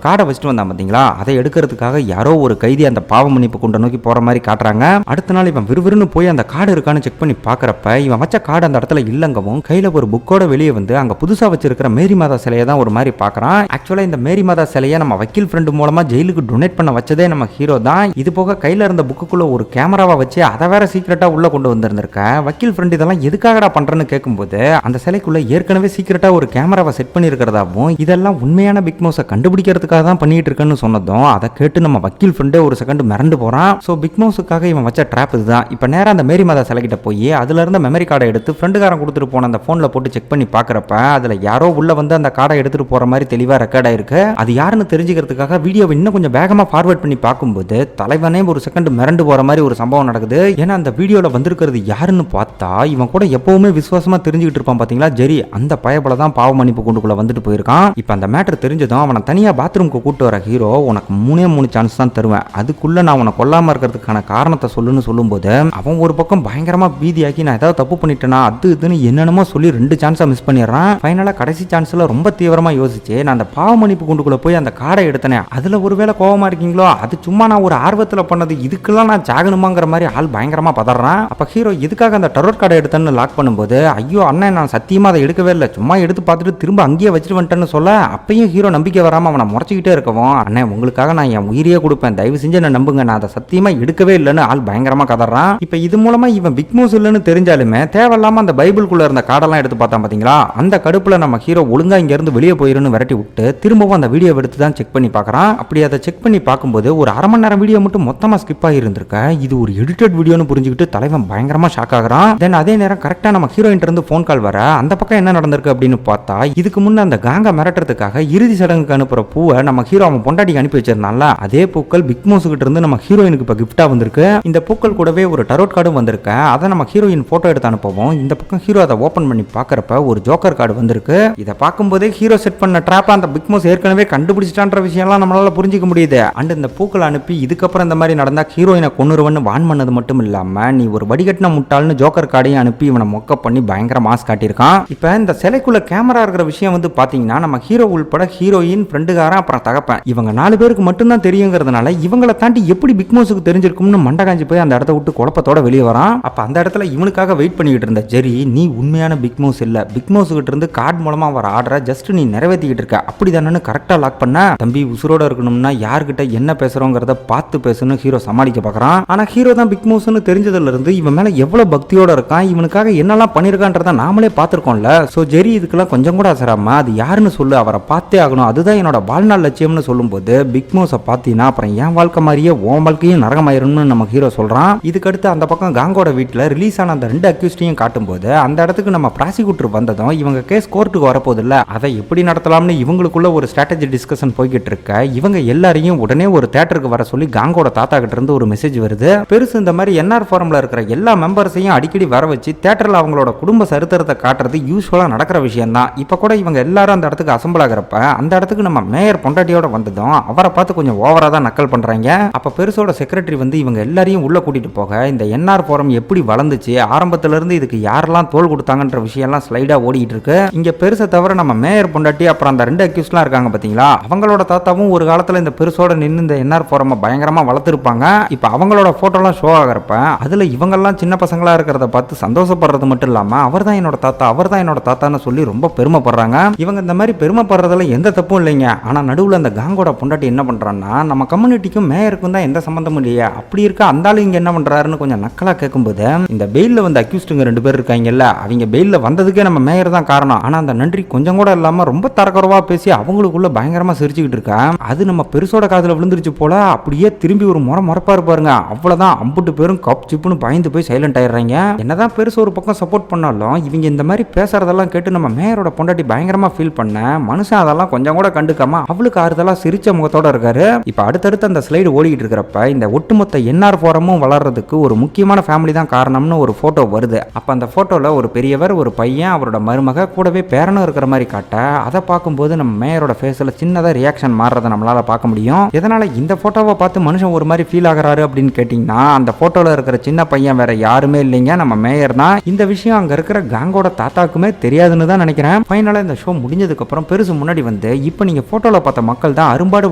A: கார்டை வச்சுட்டு வந்தான் பார்த்தீங்களா, அதை எடுக்கிறதுக்காக யாரோ ஒரு கைதி அந்த பாவ மன்னிப்பு குண்டை நோக்கி போற மாதிரி காட்டுறாங்க. அடுத்த நாள் இவன் விறுவிறுன்னு போய் அந்த கார்டு இருக்கான்னு செக் பண்ணி பார்க்கறப்ப இவன் வச்ச கார்டு அந்த இடத்துல இல்லங்கவும் கையில ஒரு புக்கோட வெளியே வந்து அங்க புதுசா வச்சிருக்கிற மேரி மாதா சிலையை தான் ஒரு மாதிரி பார்க்கறான். ஆக்சுவலா இந்த மேரி மாதா சிலையை நம்ம வக்கீல் ஃப்ரெண்டு மூலமா ஜெயிலுக்கு டொனேட் பண்ண வச்சதே நம்ம ஹீரோ தான். இது போக கையில இருந்த புக்குக்குள்ள ஒரு கேமராவை வச்சு அதை வேற சீக்கிரட்டா உள்ள கொண்டு வந்திருந்திருக்க. வக்கீல் ஃப்ரெண்ட் இதெல்லாம் எதுக்காகடா பண்றேன்னு கேட்கும்போது அந்த சிலைக்குள்ள ஏற்கனவே சீக்கிரட்டா ஒரு கேமராவை செட் பண்ணியிருக்கிறதாவும் இதெல்லாம் உண்மையான பிக் மவுஸை கண்டுபிடிக்கிறதுக்காக தான் பண்ணிட்டு இருக்கேன்னு சொன்னதும் அதை கேட்டு நம்ம வக்கீல் ஃப்ரெண்டே ஒரு செகண்ட் மிரண்டு போறான். ஸோ பிக் மவுஸுக்காக இவன் வச்ச ட்ராப் இதுதான். இப்போ நேரம் அந்த மேரி மாதா சிலைக்கிட்ட போய் அதுல இருந்த மெமரி கார்டை எடுத்து ஃப்ரெண்டுக்காரன் கொடுத்துட்டு போன அந்த போன்ல போட்டு செக் பண்ணி பார்க்கறப்ப அதுல யாரோ உள்ள வந்து அந்த கார்டை எடுத்துட்டு போற மாதிரி தெளிவா ரெக்கார்ட் ஆயிருக்கு. அது யாருன்னு தெரிஞ்சுக்கிறதுக்காக வீடியோவை இன்னும் கொஞ்சம் வேகமா ஃபார்வர்ட் பண்ணி பார்க்கும்போது தலைவனே ஒரு செகண்ட் மிரண்டு போற மாதிரி ஒரு சம்பவம் நடக்குது. ஏன்னா அந்த வீடியோல வந்திருக்கிறது யாருன்னு பார்த்தா இவன் கூட எப்பவுமே விசுவாசமா தெரிஞ்சுக்கிட்டு இருப்பான் பாத்தீங்களா ஜெரி, அந்த பயபல தான் பாவ மன்னிப்பு கொண்டுக்குள்ள வந்துட்டு போயிருக்கான். இப்போ அந்த மேட்டர் தெரிஞ்சதும் அவனை தனியா பாத்ரூம்க்கு கூட்டு வர ஹீரோ உனக்கு 3 சான்ஸ் தான் தருவேன், அதுக்குள்ள நான் உன்னை கொல்லாம இருக்கிறதுக்கான காரணத்தை சொல்லுன்னு சொல்லும்போது அவன் ஒரு பக்கம் பயங்கரமா பீதியாக்கி நான் ஏதாவது தப்பு பண்ணிட்டேனா அது இதுன்னு என்னென்னமோ சொல்லி 2 சான்ஸை மிஸ் பண்ணிடுறான். ஃபைனலா கடைசி சான்ஸ்ல ரொம்ப தீவிரமா யோசிச்சு நான் அந்த பாவ மன்னிப்பு குண்டுக்குள்ள போய் அந்த கார்டை எடுத்தனே அதுல ஒருவேளை கோவமா இருக்கீங்களோ அது சும்மா நான் ஒரு ஆர்வத்துல பண்ணது, இதுக்கெல்லாம் நான் சாகணுமாங்கிற மாதிரி ஆள் பயங்கரமா பதறான். அப்ப ஹீரோ எதுக்காக அந்த டரோட் கார்டை எடுத்தேன்னு லாக் பண்ணும்போது ஐயோ அண்ணன் நான் சத்தியமா அதை எடுக்கவே இல்லை, சும்மா எடுத்து பார்த்துட்டு திரும்ப அங்கேயே வச்சுட்டு வந்துட்டேன்னு சொல்ல அப்பயும் ஹீரோ நம்பிக்கை வராம அவனை முறைச்சிக்கிட்டே இருக்கவும் அண்ணன் உங்களுக்காக நான் என் உயிரியே கொடுப்பேன், தயவு செஞ்சு என்ன நம்புங்க, நான் அதை சத்தியமா எடுக்கவே இல்லைன்னு ஆள் பயங்கரமா கதறான். இப்ப இது மூலமா இவன் பிக் மவுஸ் இல்லைன்னு தெரிஞ்சாலுமே தேவையில்லாம அந்த பைபிள்குள்ள இருந்த கார்டெல்லாம் எடுத்து பார்த்தான் பாத்தீங்களா, அந்த கடுப்புல நம்ம ஹீரோ ஒழுங்கா இங்க இருந்து வெளியே போயிருன்னு விரட்டி விட்டு திரும்பவும் அந்த வீடியோ எடுத்து தான் செக் பண்ணி பார்க்கறான். அப்படி அதை செக் பண்ணி பார்க்கும்போது ஒரு அரை மணி நேரம் வீடியோ மட்டும் மொத்தமா ஸ்கிப் ஆகி இருந்திருக்க. இது ஒரு எடிட்டட் வீடியோன்னு புரிஞ்சுக்கிட்டு தலைவன் பயங்கரமா ஷாக் ஆகுறான். தென் அதே நேரம் கரெக்டா நம்ம ஹீரோயின் இருந்து போன் கால் வர அந்த பக்கம் என்ன நடந்திருக்கு அப்படின்னு பார்த்தா இதுக்கு முன்ன அந்த காங்க மிரட்டுறதுக்காக இறுதி சடங்குக்கு அனுப்புற பூவை நம்ம ஹீரோ அவன் பொண்டாட்டிக்கு அனுப்பி வச்சிருந்தான்ல, அதே பூக்கள் பிக் மவுஸ் கிட்ட இருந்து நம்ம ஹீரோயினுக்கு இப்ப கிஃப்டா வந்திருக்கு. இந்த பூக்கள் கூடவே ஒரு டரோட் கார்டும் வந்திருக்கு. அதை நம்ம ஹீரோயின் போட்டோ எடுத்து அனுப்புவோம். இந்த பக்கம் ஹீரோ அதை ஓபன் பண்ணி பார்க்கறப்ப ஒரு ஜோக்கர் கார்டு வந்திருக்கு. இதை பார்க்கும்போதே ஹீரோ செட் பண்ண ட்ராப்பை அந்த பிக் மவுஸ் ஏற்கனவே கண்டுபிடிச்சிட்டான்ற விஷயம்லாம் நம்மளால புரிஞ்சிக்க முடியுது. அண்ட் இந்த பூக்களை அனுப்பி இதுக்கப்புறம் இந்த மாதிரி நடந்தா ஹீரோயினை கொன்னுருவன்னு வான் பண்ணது மட்டும் இல்லாம நீ ஒரு வடிகட்டின முட்டாள்னு ஜோக்கர் கார்டையும் அனுப்பி இவனை மொக்க பண்ணி பயங்கர மாஸ் காட்டியிருக்கான். இப்ப இந்த சிலைக்குள்ள கேமரா இருக்கிற விஷயம் வந்து பாத்தீங்கன்னா நம்ம ஹீரோ உள்பட ஹீரோயின், ஃப்ரெண்டுகாரன், அப்புறம் தகப்பன் இவங்க 4 பேருக்கு மட்டும்தான் தெரியுங்கிறதுனால இவங்களை தாண்டி எப்படி பிக் மவுஸுக்கு தெரிஞ்சிருக்கும்னு மண்டகாஞ்சி போய் அந்த இடத்த விட்டு குழப்பத்தோட வெளியே வரான். அப்ப அந்த இடத்துல இவனுக்காக வெயிட் பண்ணிக்கிட்டு இருந்த ஜெரி, நீ உண்மையான பிக் மவுஸ் இல்ல, பிக் மவுஸ் கிட்ட இருந்து கார்டு மூலமா வர ஆர்டரை ஜஸ்ட் நீ நிறைவேற்றிக்கிட்டு இருக்க, அப்படிதானு கரெக்டா லாக் பண்ண. தம்பி உசுரோட இருக்கணும்னா யார்கிட்ட என்ன பேசுறோங்கிறத பார்த்து பேசணும் ஹீரோ சமாளிக்க பாக்குறான். ஆனா ஹீரோ தான் பிக் மவுஸ்னு தெரிஞ்சதுல இருந்து இவன் மேல எவ்வளவு பக்தியோட இருக்கான், இவனுக்காக என்னெல்லாம் பண்ணிருக்கான்றத நாமளே பார்த்திருக்கோம்ல. சோ ஜெரி இதுக்கெல்லாம் கொஞ்சம் கூட அசராம அது யாருன்னு சொல்லு, அவரை பார்த்தே ஆகணும், அதுதான் என்னோட வாழ்நாள் லட்சியம்னு சொல்லும்போது பிக் மவுஸை பார்த்தீங்கன்னா அப்புறம் என் வாழ்க்கை மாதிரியே உன் வாழ்க்கையும் நரகமாயிரும்னு நம்ம ஹீரோ சொல்றான். இதுக்கடுத்து அந்த பக்கம் காங்கோட வீட்டில் ரிலீஸ் ஆன அந்த 2 அக்யூஸ்டையும் காட்டும்போது அந்த இடத்துக்கு நம்ம ப்ராசிக்யூட்டர் வந்ததும் இவங்க கேஸ் கோர்ட்டுக்கு வரப்போது இல்ல, அதை எப்படி நடத்தலாம்னு இவங்களுக்குள்ள ஒரு ஸ்ட்ராட்டஜி டிஸ்கஷன் போய்கிட்டு இருக்க இவங்க எல்லாரையும் உடனே ஒரு தியேட்டருக்கு வர சொல்லி காங்கோட தாத்தா கிட்ட இருந்து ஒரு மெசேஜ் வருது. பெருசு இந்த மாதிரி என்ஆர் ஃபாரம்ல இருக்கிற எல்லா மெம்பர்ஸையும் அடிக்கடி வர வச்சு தியேட்டர்ல அவங்களோட குடும்ப சரித்திரத்தை காட்டுறது யூஸ்வலா நடக்கிற விஷயம் தான். இப்ப கூட இவங்க எல்லாரும் அந்த இடத்துக்கு அசம்பிள் ஆகிறப்ப அந்த இடத்துக்கு நம்ம மேயர் பொண்டாட்டியோட வந்ததும் அவரை பார்த்து கொஞ்சம் ஓவரா தான் நக்கல் பண்றாங்க. அப்ப பெருசோட செக்ரட்டரி வந்து இவங்க எல்லாரையும் உள்ள கூட்டிட்டு போக இந்த என்ஆர் ஃபாரம் எப்படி வளர்ந்துச்சு, ஆரம்பத்துல இருந்து இதுக்கு யாரெல்லாம் தோல் கொடுத்தாங்கன்ற விஷயம் எல்லாம் ஸ்லைடா ஓடிட்டு இருக்கு. இங்க பெருசை தவிர நம்ம மேயர் பொண்டாட்டி அப்புறம் அந்த 2 அக்யூஸ்ட்லாம் இருக்காங்க பாத்தீங்களா, அவங்களோட தாத்தாவும் ஒரு காலத்துல இந்த பெருசோட நின்று இந்த என்ஆர் ஃபாரம் பயங்கரமா வளர்த்திருப்பாங்க. இப்ப அவங்களோட போட்டோலாம் ஷோ ஆகிறப்ப அதுல இவங்கெல்லாம் சின்ன பசங்களா இருக்கிறத பார்த்து சந்தோஷப்படுறது மட்டும் இல்லாம அவர் தான் என்னோட தாத்தா, அவர் தான் என்னோட தாத்தான்னு சொல்லி ரொம்ப பெருமைப்படுறாங்க. இவங்க இந்த மாதிரி பெருமைப்படுறதுல எந்த தப்பும் இல்லைங்க. ஆனா நடுவுல அந்த காங்கோட பொண்டாட்டி என்ன பண்றான்னா நம்ம கம்யூனிட்டிக்கும் மேயருக்கும் தான் எந்த சம்பந்தமும் இல்லையா, அப்படி இருக்க அந்த ஆளு இங்க என்ன பண்றாருன்னு கொஞ்சம் நக்கலா கேட்கும்போது இந்த பெயில்ல வந்து அக்யூஸ்டுங்க 2 பேர் இருக்காங்கல்ல, அவங்க பெயில்ல வந்ததுக்கே நம்ம மேயர் தான் காரணம். ஆனா அந்த நன்றி கொஞ்சம் கூட இல்லாம ரொம்ப தரக்குறவா பேசி அவங்களுக்குள்ள பயங்கரமா சிரிச்சுக்கிட்டு இருக்கா. அது நம்ம பெருசோட காதுல விழுந்துருச்சு போல. அப்படியே திரும்பி ஒரு முறப்பா இருப்பாருங்க. அவ்வளவுதான், அம்புட்டு பேரும் கப் சிப்புன்னு பயந்து போய் சைலண்ட் ஆயிடுறாங்க. என்னதான் பெருசு ஒரு பக்கம் சப்போர்ட் பண்ணாலும் இவங்க இந்த மாதிரி பேசுறதெல்லாம் கேட்டு நம்ம மேயரோட பொண்டாட்டி பயங்கரமா ஃபீல் பண்ண மனுஷன் அதெல்லாம் கொஞ்சம் கூட கண்டுக்காம அவளுக்கு ஆறுதலா சிரிச்ச முகத்தோட இருக்காரு. இப்ப அடுத்தடுத்து அந்த ஸ்லைடு ஓடிக்கிட்டு இருக்கிறப்ப இந்த ஒட்டுமொத்த என்ஆர் ஃபாரமும் வளர வளர்றதுக்கு ஒரு முக்கியமான ஃபேமிலி தான் காரணம்னு ஒரு போட்டோ வருது. அப்ப அந்த போட்டோல ஒரு பெரியவர், ஒரு பையன், அவரோட மருமக கூடவே பேரனும் இருக்கிற மாதிரி காட்ட, அதை பார்க்கும்போது நம்ம மேயரோட ஃபேஸ்ல சின்னதா ரியாக்ஷன் மாறுறதை நம்மளால பார்க்க முடியும். எதனால இந்த போட்டோவை பார்த்து மனுஷன் ஒரு மாதிரி ஃபீல் ஆகிறாரு அப்படின்னு கேட்டீங்கன்னா, அந்த போட்டோல இருக்கிற சின்ன பையன் வேற யாருமே இல்லைங்க, நம்ம மேயர் தான். இந்த விஷயம் அங்க இருக்கிற காங்கோட தாத்தாக்குமே தெரியாதுன்னு தான் நினைக்கிறேன். ஃபைனலா இந்த ஷோ முடிஞ்சதுக்கு அப்புறம் பெருசு முன்னாடி வந்து, இப்போ நீங்க போட்டோல பார்த்த மக்கள் தான் அரும்பாடு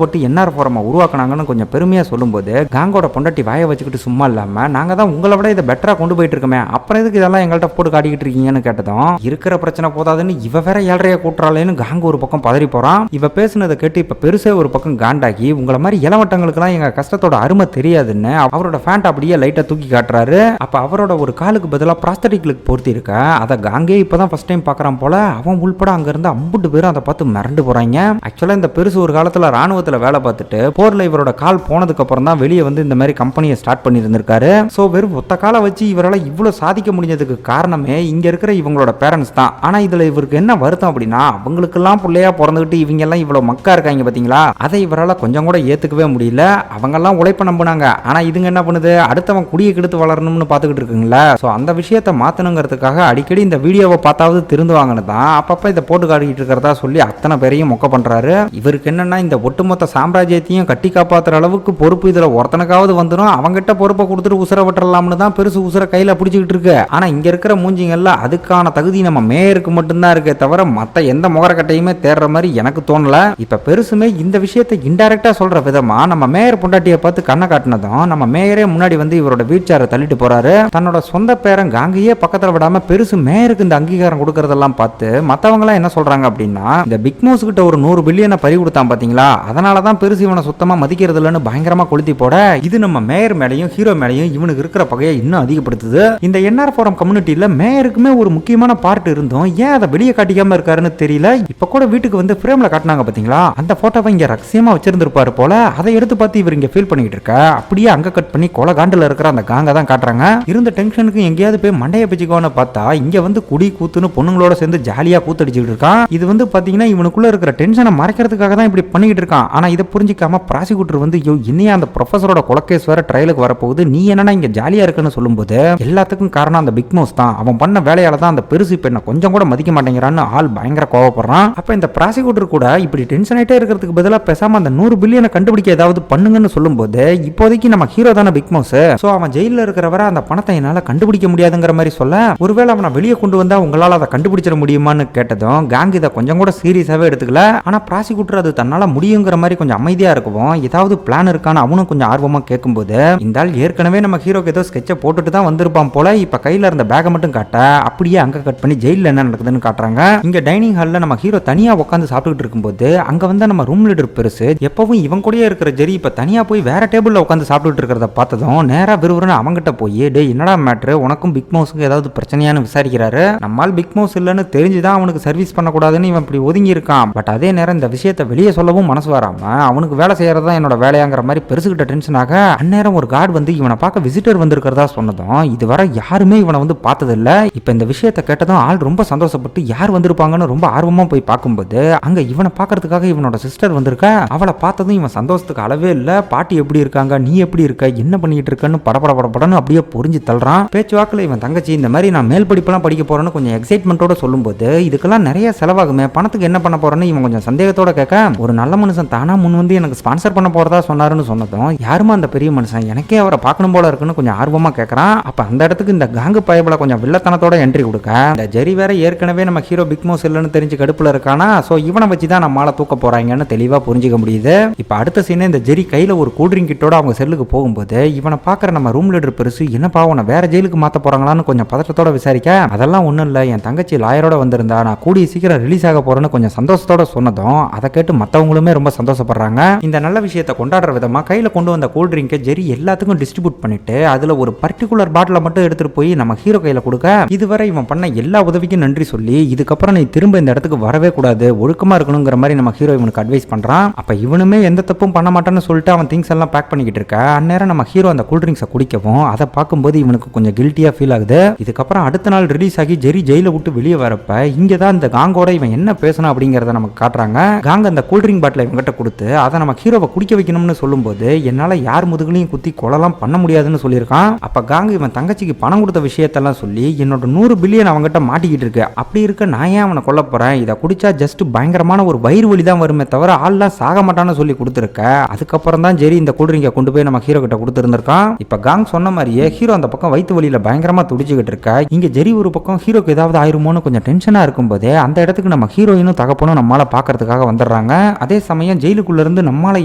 A: பட்டு என்ஆர் ஃபோரமா உருவாக்குனாங்கன்னு கொஞ்சம் பெருமையா சொல்லும்போது, காங்கோட பொண்டாட்டி வாயை வச்சுக்கிட்டு சும்மா இல்லாம, நாங்க தான் உங்களை விட இதை பெட்டரா கொண்டு போயிட்டு இருக்கோமே, அப்புறம் எதுக்கு இதெல்லாம் எங்கள்கிட்ட போட்டு காட்டிக்கிட்டு இருக்கீங்கன்னு கேட்டதும், இருக்கிற பிரச்சனை போதாதுன்னு இவ வேற ஏழ்றைய கூட்டுறாளேன்னு காங்க ஒரு பக்கம் பதறி போறான். இவ பேசுனதை கேட்டு இப்ப பெருசே ஒரு பக்கம் காண்டாகி, உங்களை மாதிரி இளவட்டங்களுக்குலாம் எங்க கஷ்டத்தோட அருமை தெரியாதுன்னு அவரோட ஃபேண்ட் அப்படியே லைட்டா தூக்கி காட்டுறாரு. அப்ப அவரோட ஒரு காலுக்கு பதிலாக பிராஸ்தட்டிக்லுக்கு பொருத்தி இருக்க, அதை காங்கே இப்பதான் ஃபர்ஸ்ட் டைம் பாக்குறான் போல. அவன் உள்பட அங்க இருந்து 50 பேரும் அதை பார்த்து மிரண்டு போறாங்க. ஆக்சுவலா இந்த பெருசு ஒரு காலத்துல ராணுவத்துல வேலை பார்த்துட்டு போர்ல இவரோட கால் போனதுக்கு அப்புறம் தான் வெளியே வந்து இந்த மாதிரி கம்பெனியை ஸ்டார்ட் பண்ணி இருந்திருக்காரு. சோ வெறும் ஒத்த காலை வச்சு இவரால் இவ்வளவு சாதிக்க முடிஞ்சதுக்கு காரணமே இங்க இருக்கிற இவங்களோட பேரண்ட்ஸ் தான். ஆனா இதுல இவருக்கு என்ன வருத்தம் அப்படின்னா, அவங்களுக்கெல்லாம் பிள்ளையா பிறந்துகிட்டு இவங்க எல்லாம் இவ்வளவு மக்கா இருக்காங்க பாத்தீங்களா, அதை இவரால் கொஞ்சம் கூட ஏத்துக்கவே முடியல. அவங்க எல்லாம் உழைப்ப நம்பினாங்க, ஆனா இதுங்க என்ன பண்ணுது, அடுத்தவன் குடியை கெடுத்து வளரணும்னு பாத்துக்கிட்டு இருக்குங்களா. சோ அந்த விஷயத்தை மாத்தணுங்கிறதுக்காக அடிக்கடி இந்த வீடியோவை பார்த்தாவது திருந்துவாங்கன்னு தான் அப்பப்ப இதை போட்டு காட்டிக்கிட்டு இருக்கிறதா சொல்லி அத்தனை பேரையும் மொக்க பண்றாரு. இவருக்கு என்னன்னா, இந்த ஒட்டுமொத்த சாம்ராஜ்யத்தையும் கட்டி காப்பாத்துற அளவுக்கு பொறுப்பு இதுல ஒருத்தனுக்காவது வந்துடும், அவங்கிட்ட பொறுப்பை கொடுத்துட்டு உசுர விட்டுறலாம்னு தான் பெருசு உசுர கையில பிடிச்சிக்கிட்டு இருக்கு. ஆனா இங்க இருக்கிற மூஞ்சிங்கல்ல அதுக்கான தகுதி நம்ம மேயருக்கு மட்டும்தான் இருக்கே தவிர மத்த எந்த முகரக்கட்டையுமே தேடுற மாதிரி எனக்கு தோணல. இப்ப பெருசுமே இந்த விஷயத்தை இன்டைரக்டா சொல்ற விதமா நம்ம மேயர் பொண்டாட்டியை பார்த்து கண்ணை காட்டினதும், நம்ம மேயரே முன்னாடி வந்து இவரோட வீழ்ச்சாரை தள்ளிட்டு போறாரு. தன்னோட சொந்த பேரன் காங்கியே பக்கத்துல விடாம பெருசு மேயருக்கு இந்த அங்கீகாரம் கொடுக்கறதெல்லாம் பார்த்து மத்தவங்க எல்லாம் என்ன சொல்றாங்க அப்படின்னா, இந்த பிக் மவுஸ் கிட்ட ஒரு 100 பில்லியனை பறி கொடுத்தான் பாத்தீங்களா, அதனாலதான் பெருசு இவனை சுத்தமா மதிக்கிறது இல்லைன்னு பயங்கரமா கொளுத்தி போட, இது நம்ம மேயர் மேலையும் ஹீரோ மேலையும் இவனுக்கு இருக்கிற பகையை இன்னும் அதிகப்படுத்துது. இந்த என்ஆர் ஃபோரம் கம்யூனிட்டியில மேயருக்குமே ஒரு முக்கியமான பார்ட் இருந்தும் ஏன் அதை வெளியே காட்டிக்காம இருக்காருன்னு தெரியல. இப்ப கூட வீட்டுக்கு வந்து பிரேம்ல காட்டினாங்க பாத்தீங்களா, அந்த போட்டோவை இங்க ரகசியமா வச்சிருந்திருப்பாரு போல. அதை எடுத்து பார்த்து இவர் இங்க ஃபீல் பண்ணிட்டு இருக்க, அப்படியே அங்க கட் பண்ணி கொலை காண்டில் இருக்கிற அந்த காங்க தான் காட்டுறாங்க. இருந்த டென்ஷனுக்கு எங்கேயாவது போய் மண்டைய பிச்சுக்கோன்னு பார்த்தா இங்க வந்து குடி கூத்துன்னு பொண்ணுங்களோட சேர்ந்து ஜாலியா கூத்தடிச்சுட்டு இருக்கான். இது வந்து பாத்தீங்கன்னா இவனுக்குள்ள இருக்கிற டென்ஷனை மறைக்கிறதுக்காக தான் இப்படி பண்ணிக்கிட்டு இருக்கான். ஆனா இதை புரிஞ்சிக்காம ப்ராசிக்யூட்டர் வந்து இன்னையே அந்த ப்ரொஃபஸரோட கொலக்கேஸ் வேற ட்ரையலுக்கு வரப்போகுது, நீ என்னன்னா இங்க ஜாலியா இருக்குன்னு சொல்லும்போது, எல்லாத்துக்கும் காரணம் அந்த பிக் மவுஸ் தான், அவன் பண்ண வேலையால தான் அந்த பெருசு பெண்ணை கொஞ்சம் கூட மதிக்க மாட்டேங்கிறான்னு ஆள் பயங்கர கோவப்படுறான். அப்ப இந்த ப்ராசிக்யூட்டர் கூட இப்படி டென்ஷன் ஆயிட்டே இருக்கிறதுக்கு பதிலா பேசாம அந்த 100 பில்லியனை கண்டுபிடிக்க ஏதாவது பண்ணுங்கன்னு சொல்லும்போது, இப்போதைக்கு நம்ம ஹீரோ தானே பிக் மவுஸ், சோ அவன் ஜெயில இருக்கிறவரை அந்த பணத்தை என்னால கண்டுபிடிக்க முடியாதுங்கிற மாதிரி சொல்ல, ஒருவேளை அவனை வெளியே கொண்டு வந்தா உங்களால அதை கண்டுபிடிச்சிட முடியுமான்னு கேட்டதும் காங் இதை கொஞ்சம் கூட சீரியஸாவே எடுத்துக்கல. ஆனா ப்ராசிக்யூட்டர் அது தன்னால முடியுங்கிற மாதிரி கொஞ்சம் அமைதியா இருக்கும். ஏதாவது பிளான் இருக்கான்னு அவனும் கொஞ்சம் ஆர்வமா கேட்கும்போது, இந்த ஆள் ஏற்கனவே நம்ம ஹீரோக்கு ஏதோ ஸ்கெட்சை போட்டுட்டு தான் வந்திருப்பான் போல. இப்ப கையில இருந்த பேக்கை மட்டும் காட்ட அப்படியே அங்க கட் பண்ணி ஜெயில என்ன நடக்குதுன்னு காட்டுறாங்க. இங்க டைனிங் ஹால்ல நம்ம ஹீரோ தனியா உட்காந்து சாப்பிட்டுட்டு இருக்கும்போது, அங்க வந்து நம்ம ரூம் லீடர் பெருசு எப்பவும் இவன் கூடயே இருக்கிற ஜெரி இப்ப தனியா போய் வேற டேபிள்ல உட்காந்து சாப்பிட்டுட்டு இருக்கிறத பார்த்ததும் நேரா விறுவிறுன்னு அவங்கிட்ட போய், டே என்னடா மேட்ரு, உனக்கும் பிக் மவுஸுக்கு ஏதாவது பிரச்சனையான்னு விசாரிக்கிறாரு. நம்மால் பிக் மவுஸ் இல்லைன்னு தெரிஞ்சுதான் அவனுக்கு சர்வீஸ் பண்ணக்கூடாதுன்னு இவன் இப்படி ஒதுங்கி இருக்கான். பட் அதே நேரம் இந்த விஷயத்தை வெளியே சொல்லவும் மனசு வராம, அவனுக்கு வேலை செய்யறதா என்னோட வேலையாங்கிற மாதிரி பெருசுகிட்ட டென்ஷன் ஆக, அந்நேரம் ஒரு கார்டு வந்து இவனை பார்க்க விசிட்டர் வந்திருக்கிறதா சொன்னதும், இதுவரை யாருமே இவனை வந்து பார்த்ததில்ல. இப்ப இந்த விஷயத்தை கேட்டதும் ஆள் ரொம்ப சந்தோஷப்பட்டு யார் வந்திருப்பாங்கன்னு ரொம்ப ஆர்வமா போய் பார்க்கும்போது, அங்க இவனை பார்க்கறதுக்காக இவனோட சிஸ்டர் வந்திருக்க. அவளை பார்த்ததும் இவன் சந்தோஷத்துக்கு அளவே இல்ல. பாட்டி எப்படி இருக்காங்க, நீ எப்படி இருக்க, என்ன பண்ணிட்டு இருக்கன்னு படபடன்னு அப்படியே புரிஞ்சு தள்ளுறான். பேச்சுவாக்கில் இவன் தங்கச்சி இந்த மாதிரி நான் மேல் படிப்பெல்லாம் படிக்க போறேன்னு கொஞ்சம் எக்ஸைட்மெண்டோட சொல்லும்போது, இதுக்கெல்லாம் நிறைய செலவாகுமே, பணத்துக்கு என்ன பண்ண போறேன்னு இவன் கொஞ்சம் சந்தேகத்தோட கேட்க, ஒரு நல்ல மனுஷன் தானா முன் வந்து எனக்கு ஸ்பான்சர் பண்ண போறதா சொன்னாருன்னு சொன்னதும், யாருமா அந்த பெரிய மனுஷன், எனக்கே அவரை பார்க்கணும் போல இருக்குன்னு கொஞ்சம் ஆர்வமா கேட்கறான். அப்ப அந்த இடத்துக்கு இந்த காங்கு பயபல கொஞ்சம் வில்லத்தனத்தோட என்ட்ரி கொடுக்க, இந்த ஜெரி வேற ஏற்கனவே நம்ம ஹீரோ பிக் மவுஸ் இல்லைன்னு தெரிஞ்சு கடுப்புல இருக்கானா, சோ இவனை வச்சு தான் நம்மால தூக்க போறாங்கன்னு தெளிவா புரிஞ்சுக்க முடியுது. இப்ப அடுத்த சீனே இந்த ஜெரி கையில ஒரு கூல்ட்ரிங்க் கிட்டோட அவங்க செல்லுக்கு போகும்போது, இவனை பாக்குற நம்ம ரூம் லீடர் பெருசு என்னப்பா உன்னை வேற ஜெயிலுக்கு மாத்த போறாங்களான்னு கொஞ்சம் பதட்டத்தோட விசாரிக்க, அதெல்லாம் ஒண்ணும் இல்ல, என் தங்கச்சி லாயரோட வந்திருந்தா, நான் கூடிய சீக்கிரம் ரிலீஸ் ஆக போறேன்னு கொஞ்சம் சந்தோஷத்தோட சொன்னதும், அதை கேட்டு மத்தவங்களுமே ரொம்ப சந்தோஷப்படுறாங்க. இந்த நல்ல விஷயத்தை கொண்டாடுற விதமா கையில கொண்டு வந்த கூல்ட்ரிங்கை ஜெரி எல்லாத்துக்கும் டிஸ்ட்ரிபியூட் பண்ணிட்டு, அதுல ஒரு பர்டிகுலர் பாட்டில மட்டும் எடுத்துட்டு போய் நம்ம ஹீரோ கையில கொடுக்க, இதுவரை இவன் பண்ண எல்லா உதவிக்கும் நன்றி சொல்லி, இதுக்கப்புறம் நீ திரும்ப இந்த இடத்துக்கு வரவே கூடாது, ஒழுக்கமா இருக்கணுங்கிற மாதிரி நம்ம ஹீரோ இவனுக்கு அட்வைஸ் பண்றான். அப்ப இவனுமே எந்த தப்பும் பண்ண மாட்டான்னு சொல்லிட்டு அவன் திங்ஸ் எல்லாம் பேக் பண்ணிக்கிட்டு இருக்க, அந்நேரம் நம்ம ஹீரோ அந்த கூல்ட்ரிங்க்ஸை குடிக்கவும், அதை பார்க்கும்போது இவனுக்கு கொஞ்சம் கில்ட்டியா ஃபீல் ஆகுது. இதுக்கப்புறம் அடுத்த நாள் ரிலீஸ் ஆகி ஜெரி ஜெயில விட்டு வெளியே வரப்ப, இங்க தான் இந்த காங்கோட இவன் என்ன பேசணும் அப்படிங்கறத நமக்கு காட்டுறாங்க. காங்க அந்த கூல்ட்ரிங்க் பாட்டில இவங்கிட்ட கொடுத்து அதை நம்ம ஹீரோவை குடிக்க வைக்கணும்னு சொல்லும்போது, என்னால யார் முதுகுலையும் குத்தி கொலலாம் பண்ண பண்ண முடியாதுன்னு சொல்லியிருக்கான். அப்ப காங் இவன் தங்கச்சிக்கு பணம் கொடுத்த விஷயத்தெல்லாம் சொல்லி என்னோட 100 பில்லியன் அவங்ககிட்ட மாட்டிக்கிட்டு இருக்கு, அப்படி இருக்க நான் ஏன் அவனை கொல்ல போறேன், இதை குடிச்சா ஜஸ்ட் பயங்கரமான ஒரு வயிறு வலி தான் வருமே தவிர ஆள்லாம் சாக மாட்டான்னு சொல்லி கொடுத்துருக்க. அதுக்கப்புறம் தான் ஜெரி இந்த கூல்ட்ரிங்கை கொண்டு போய் நம்ம ஹீரோ கிட்ட கொடுத்துருந்துருக்கான். இப்ப காங் சொன்ன மாதிரியே ஹீரோ அந்த பக்கம் வயிற்று வலியில பயங்கரமா துடிச்சுக்கிட்டு இருக்க. இங்க ஜெரி ஒரு பக்கம் ஹீரோக்கு ஏதாவது ஆயிருமோன்னு கொஞ்சம் டென்ஷனா இருக்கும் போதே அந்த இடத்துக்கு நம்ம ஹீரோயினும் தகப்பனும் நம்மளால பாக்குறதுக்காக வந்துடுறாங்க. அதே சமயம் ஜெயிலுக்குள்ள இருந்து நம்மளால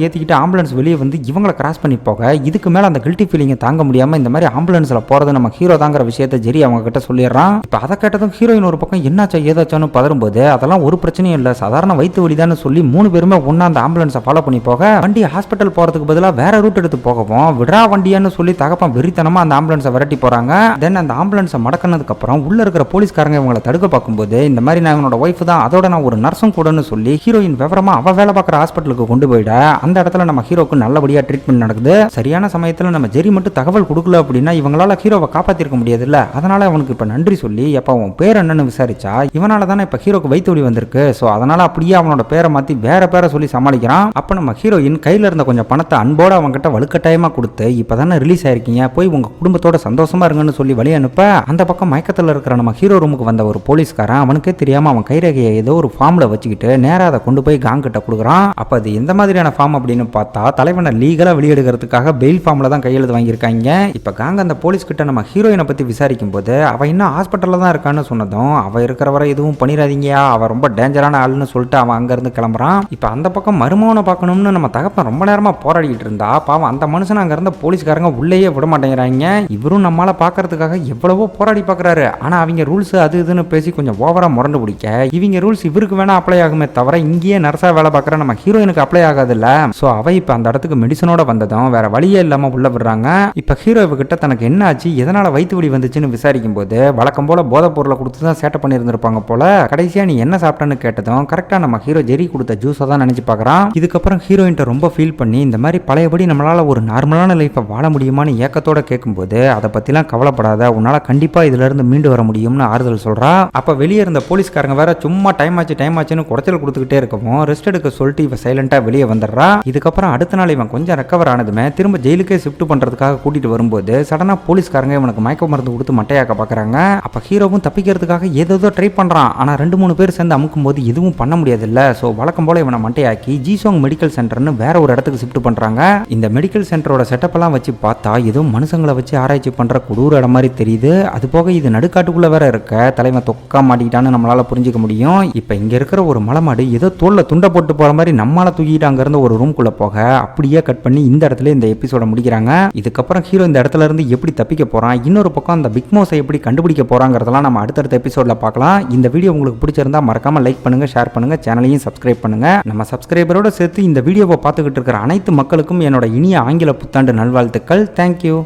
A: ஏத்திக்கிட்டு ஆம்புலன்ஸ் வெளியே வந்து இவங்களை கிராஸ் பண்ணி போக இதுக்கு மேல அந்த கில்ட்டி ஃபீலிங்கை தாங்க முடியாம இந்த மாதிரி ஆம்புலன்ஸ்ல போறது நம்ம ஹீரோ தாங்கிற விஷயத்தை ஜெரி அவங்க கிட்ட சொல்லிடுறான். இப்ப அதை கேட்டதும் ஹீரோயின் ஒரு பக்கம் என்னாச்சா ஏதாச்சான்னு பதறும்போது அதெல்லாம் ஒரு பிரச்சனையும் இல்ல, சாதாரண வயிற்று வலிதான்னு சொல்லி 3 பேருமே ஒன்னா அந்த ஆம்புலன்ஸை ஃபாலோ பண்ணி போக வண்டி ஹாஸ்பிட்டல் போறதுக்கு பதிலாக வேற ரூட் எடுத்து போகவும் விடா வண்டியான்னு சொல்லி தகப்பன் வெறித்தனமா அந்த ஆம்புலன்ஸை விரட்டி போறாங்க. தென் அந்த ஆம்புலன்ஸை மடக்கினதுக்கு அப்புறம் உள்ள இருக்கிற போலீஸ்காரங்க இவங்களை தடுக்க பார்க்கும்போது இந்த மாதிரி நான் இவனோட ஒய்ஃப் தான், அதோட நான் ஒரு நர்ஸும் கூடன்னு சொல்லி ஹீரோயின் விவரமா அவ வேலை பார்க்குற ஹாஸ்பிட்டலுக்கு கொண்டு போயிட அந்த இடத்துல நம்ம ஹீரோக்கு நல்லபடியா ட்ரீட்மெண்ட் நடக்குது. சரியான சமயத்தில் நம்ம ஜெரி மட்டும் தகவல் கொடுக்கல அப்படின்னா இவங்களால ஹீரோவை காப்பாத்திருக்க முடியாதுல்ல. அதனால அவனுக்கு இப்ப நன்றி சொல்லி எப்ப அவன் பேர் என்னன்னு விசாரிச்சா இவனால தானே இப்ப ஹீரோக்கு வயிற்று வலி வந்திருக்கு, சோ அதனால அப்படியே அவனோட பேரை மாத்தி வேற பேரை சொல்லி சமாளிக்கிறான். அப்ப நம்ம ஹீரோயின் கையில இருந்த கொஞ்சம் பணத்தை அன்போட அவன்கிட்ட வலுக்கட்டாயமா கொடுத்து இப்பதானே ரிலீஸ் ஆயிருக்கீங்க, போய் உங்க குடும்பத்தோட சந்தோஷமா இருங்கன்னு சொல்லி வழி அனுப்ப அந்த பக்கம் மயக்கத்தில் இருக்கிற நம்ம ஹீரோ ரூமுக்கு வந்த ஒரு போலீஸ்காரன் அவனுக்கே தெரியாம அவன் கைரேகையை ஏதோ ஒரு ஃபார்ம்ல வச்சுக்கிட்டு நேரா அதை கொண்டு போய் காங் கிட்ட கொடுக்குறான். அப்ப அது எந்த மாதிரியான ஃபார்ம் அப்படின்னு பார்த்தா தலைவனை லீகலா வெளியெடுக்கிறதுக்காக பெயில் ஃபார்ம்ல தான் கையெழுத்து வாங்கியிருக்காங்க. இப்ப காங் அந்த போலீஸ் கிட்ட நம்ம ஹீரோயினை பத்தி விசாரிக்கும் போது அவ இன்னும் ஹாஸ்பிட்டல்ல தான் இருக்கான்னு சொன்னதும் அவ இருக்கிற வரை எதுவும் பண்ணிடாதீங்க, அவ ரொம்ப டேஞ்சரான ஆளுன்னு சொல்லிட்டு அவன் அங்க இருந்து கிளம்புறான். இப்ப அந்த பக்கம் மருமகனை பார்க்கணும்னு நம்ம தகப்பன் ரொம்ப நேரமா போராடிட்டு இருந்தா பாவம் அந்த மனுஷன் அங்க இருந்த போலீஸ்காரங்க உள்ளேயே விட மாட்டேங்கிறாங்க. இவரும் நம்மளால பாக்குறதுக்காக எவ்வளவோ போராடி பாக்குறாரு, ஆனா அவங்க ரூல்ஸ் அது இதுன்னு பேசி கொஞ்சம் ஓவரா முரண்டு பிடிக்க இவங்க ரூல்ஸ் இவருக்கு வேணா அப்ளை ஆகுமே தவிர இங்கேயே நர்ஸா வேலை பார்க்குற நம்ம ஹீரோயினுக்கு அப்ளை ஆகாது இல்ல. சோ அவ இப்ப அந்த இடத்துக்கு மெடிசனோட வந்ததும் வேற வழியே இல்லாம உள்ள விடுறாங்க. இப்ப ஹீரோ கிட்ட தனக்கு என்ன ஆச்சு எதனால வயிற்று வலி வந்துச்சுன்னு விசாரிக்கும் போது வழக்கம் போல போதை பொருளை கொடுத்து தான் சேட்டை பண்ணியிருந்திருப்பாங்க போல. கடைசியா நீ என்ன சாப்பிட்டன்னு கேட்டதும் கரெக்டா நம்ம ஹீரோ ஜெரி கொடுத்த ஜூஸை தான் நினைச்சு பாக்குறான். இதுக்கப்புறம் ஹீரோயின்ட்ட ரொம்ப ஃபீல் பண்ணி இந்த மாதிரி பழையபடி நம்மளால ஒரு நார்மலான லைஃபை வாழ முடியுமான்னு ஏக்கத்தோட கேட்கும்போது அதை பத்திலாம் கவலைப்படாத, உன்னால கண்டிப்பா இதுல இருந்து மீண்டு வர முடியும்னு ஆறுதல் சொல்றா. அப்ப வெளியே இருந்த போலீஸ்காரங்க வேற சும்மா டைம் ஆச்சுன்னு குடைச்சல் கொடுத்துக்கிட்டே இருக்கவும் ரெஸ்ட் எடுக்க சொல்லிட்டு இவ சைலண்டா வெளியே வந்துடுறா. இதுக்கப்புறம் அடுத்த நாள் இவன் கொஞ்சம் ரெக்கவர் ஆனதுமே திரும்ப ஜெயிலுக்கே ஷிஃப்ட் பண்றதுக்காக கூட்டிட்டு வரும்போது சடனா போலீஸ்காரங்க இவனுக்கு மயக்க மருந்து கொடுத்து மட்டையாக்க பாக்குறாங்க. அப்ப ஹீரோவும் தப்பிக்கிறதுக்காக ஏதோ ட்ரை பண்றான், ஆனா 2-3 பேர் சேர்ந்து அமுக்கும் போது எதுவும் பண்ண முடியாது இல்ல. சோ வழக்கம் போல இவனை மட்டையாக்கி ஜிசோங் மெடிக்கல் சென்டர்னு வேற ஒரு இடத்துக்கு ஷிஃப்ட் பண்றாங்க. இந்த மெடிக்கல் சென்டரோட செட்டப் எல்லாம் வச்சு பார்த்தா ஏதோ மனுஷங்களை வச்சு ஆராய்ச்சி பண்ற கொடூர இடம் மாதிரி தெரியுது. அது போக இது நடுக்காட்டுக்குள்ள வேற இருக்க தலைவன் தொக்கா மாட்டிக்கிட்டான்னு நம்மளால புரிஞ்சுக்க முடியும். இப்ப இங்க இருக்கிற ஒரு மலைமாடு ஏதோ தோல்ல துண்டை போட்டு போற மாதிரி நம்மளால தூக்கிட்டு அங்க இருந்த ஒரு ரூம்குள்ள போக அப்படியே கட் பண்ணி இந்த இடத்துல இந்த எபிசோட முடிக்கிறாங்க. இதுக்கப்புறம் ஹீரோ இந்த இடத்துல இருந்து எப்படி தப்பிக்க போறான், இன்னொரு பக்கம் அந்த பிக் மோஸை எப்படி கண்டுபிடிக்க போறாங்கிறதெல்லாம் நம்ம அடுத்தடுத்த எபிசோட்ல பார்க்கலாம். இந்த வீடியோ உங்களுக்கு பிடிச்சிருந்தா மறக்காம லைக் பண்ணுங்க, ஷேர் பண்ணுங்க, சேனலையும் சப்ஸ்கிரைப் பண்ணுங்க. நம்ம சப்ஸ்கிரைபரோட சேர்த்து இந்த வீடியோவை பார்த்துக்கிட்டு இருக்கிற அனைத்து மக்களுக்கும் என்னோட இனிய ஆங்கில புத்தாண்டு நல்வாழ்த்துக்கள். தேங்க்யூ.